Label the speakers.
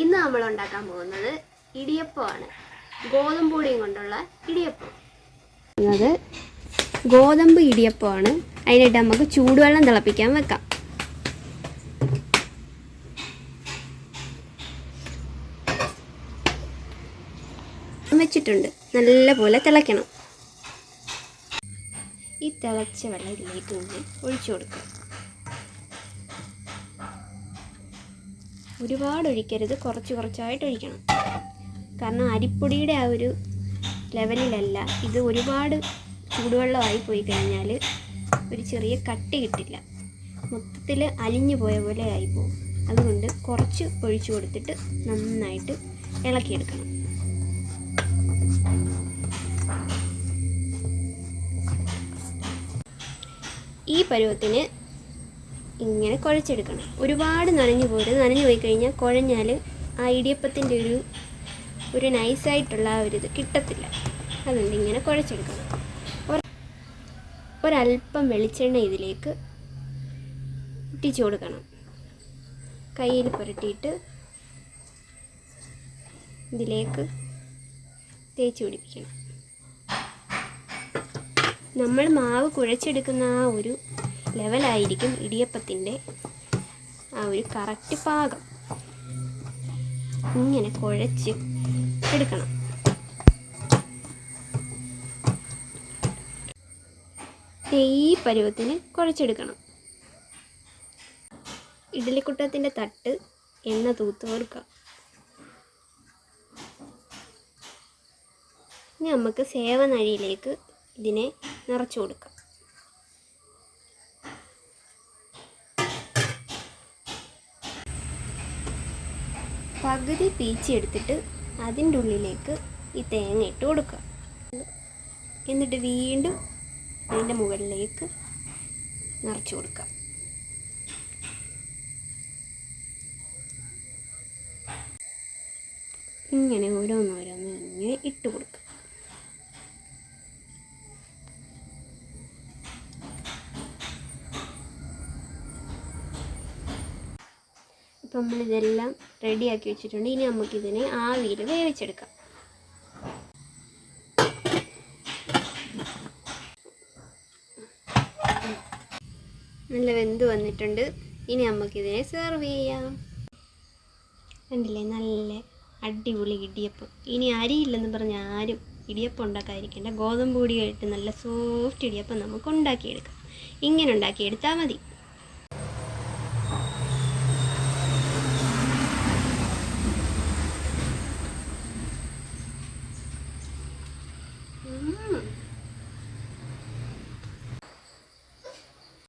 Speaker 1: ഇന്ന് നമ്മൾ ഉണ്ടാക്കാൻ പോകുന്നത് ഇടിയപ്പമാണ്. ഗോതമ്പ് പൊടിയും കൊണ്ടുള്ള ഇടിയപ്പം. അത് ഗോതമ്പ് ഇടിയപ്പമാണ്. അതിനായിട്ട് നമുക്ക് ചൂടുവെള്ളം തിളപ്പിക്കാൻ വെക്കാം. വെച്ചിട്ടുണ്ട്. നല്ലപോലെ തിളയ്ക്കണം. ഈ തിളച്ച വെള്ളം ഇതിലേക്ക് ഒഴിച്ചു കൊടുക്കുക. ഒരുപാട് ഒഴിക്കരുത്, കുറച്ചായിട്ട് ഒഴിക്കണം. കാരണം അരിപ്പൊടിയുടെ ആ ഒരു ലെവലിലല്ല ഇത്. ഒരുപാട് ചൂടുവെള്ളമായി പോയി കഴിഞ്ഞാൽ ഒരു ചെറിയ കട്ടി കിട്ടില്ല, മൊത്തത്തിൽ അലിഞ്ഞു പോയ പോലെ ആയിപ്പോവും. അതുകൊണ്ട് കുറച്ച് ഒഴിച്ചു കൊടുത്തിട്ട് നന്നായിട്ട് ഇളക്കിയെടുക്കണം. ഈ പരുവത്തിന് ഇങ്ങനെ കുഴച്ചെടുക്കണം. ഒരുപാട് നനഞ്ഞു പോരുത്. നനഞ്ഞു പോയി കഴിഞ്ഞാൽ കുഴഞ്ഞാൽ ആ ഇടിയപ്പത്തിൻ്റെ ഒരു നൈസായിട്ടുള്ള ആ ഒരു ഇത് കിട്ടത്തില്ല. അതുകൊണ്ട് ഇങ്ങനെ കുഴച്ചെടുക്കണം. ഒരല്പം വെളിച്ചെണ്ണ ഇതിലേക്ക് ഇട്ടിച്ചു കൊടുക്കണം. കയ്യിൽ പുരട്ടിയിട്ട് ഇതിലേക്ക് തേച്ച് പിടിപ്പിക്കണം. നമ്മൾ മാവ് കുഴച്ചെടുക്കുന്ന ആ ഒരു ലെവലായിരിക്കും ഇടിയപ്പത്തിൻ്റെ ആ ഒരു കറക്റ്റ് പാകം. ഇങ്ങനെ കുഴച്ച് എടുക്കണം. ഈ പരുവത്തിന് കുഴച്ചെടുക്കണം. ഇഡ്ഡലിക്കുട്ടത്തിൻ്റെ തട്ട് എണ്ണ തൂത്ത് കൊടുക്കുക. ഇനി നമുക്ക് സേവനരിയിലേക്ക് ഇതിനെ നിറച്ചു കൊടുക്കാം. പകുതി പീച്ചെടുത്തിട്ട് അതിൻ്റെ ഉള്ളിലേക്ക് ഈ തേങ്ങ ഇട്ട് കൊടുക്കുക. എന്നിട്ട് വീണ്ടും അതിൻ്റെ മുകളിലേക്ക് നിറച്ചു കൊടുക്കുക. ഇങ്ങനെ ഓരോന്നോരോന്ന് ഇങ്ങനെ ഇട്ട് കൊടുക്കുക. ഇപ്പം നമ്മളിതെല്ലാം റെഡിയാക്കി വെച്ചിട്ടുണ്ട്. ഇനി നമുക്കിതിനെ ആവിയിൽ വേവിച്ചെടുക്കാം. നല്ല വെന്ത് വന്നിട്ടുണ്ട്. ഇനി നമുക്കിതിനെ സെർവ് ചെയ്യാം. കണ്ടില്ലേ, നല്ല അടിപൊളി ഇടിയപ്പം. ഇനി അരിയില്ലെന്ന് പറഞ്ഞ് ആരും ഇടിയപ്പം ഉണ്ടാക്കാതിരിക്കേണ്ട. ഗോതമ്പ് പൊടിയായിട്ട് നല്ല സോഫ്റ്റ് ഇടിയപ്പം നമുക്ക് ഉണ്ടാക്കിയെടുക്കാം. ഇങ്ങനെ ഉണ്ടാക്കിയെടുത്താൽ മതി.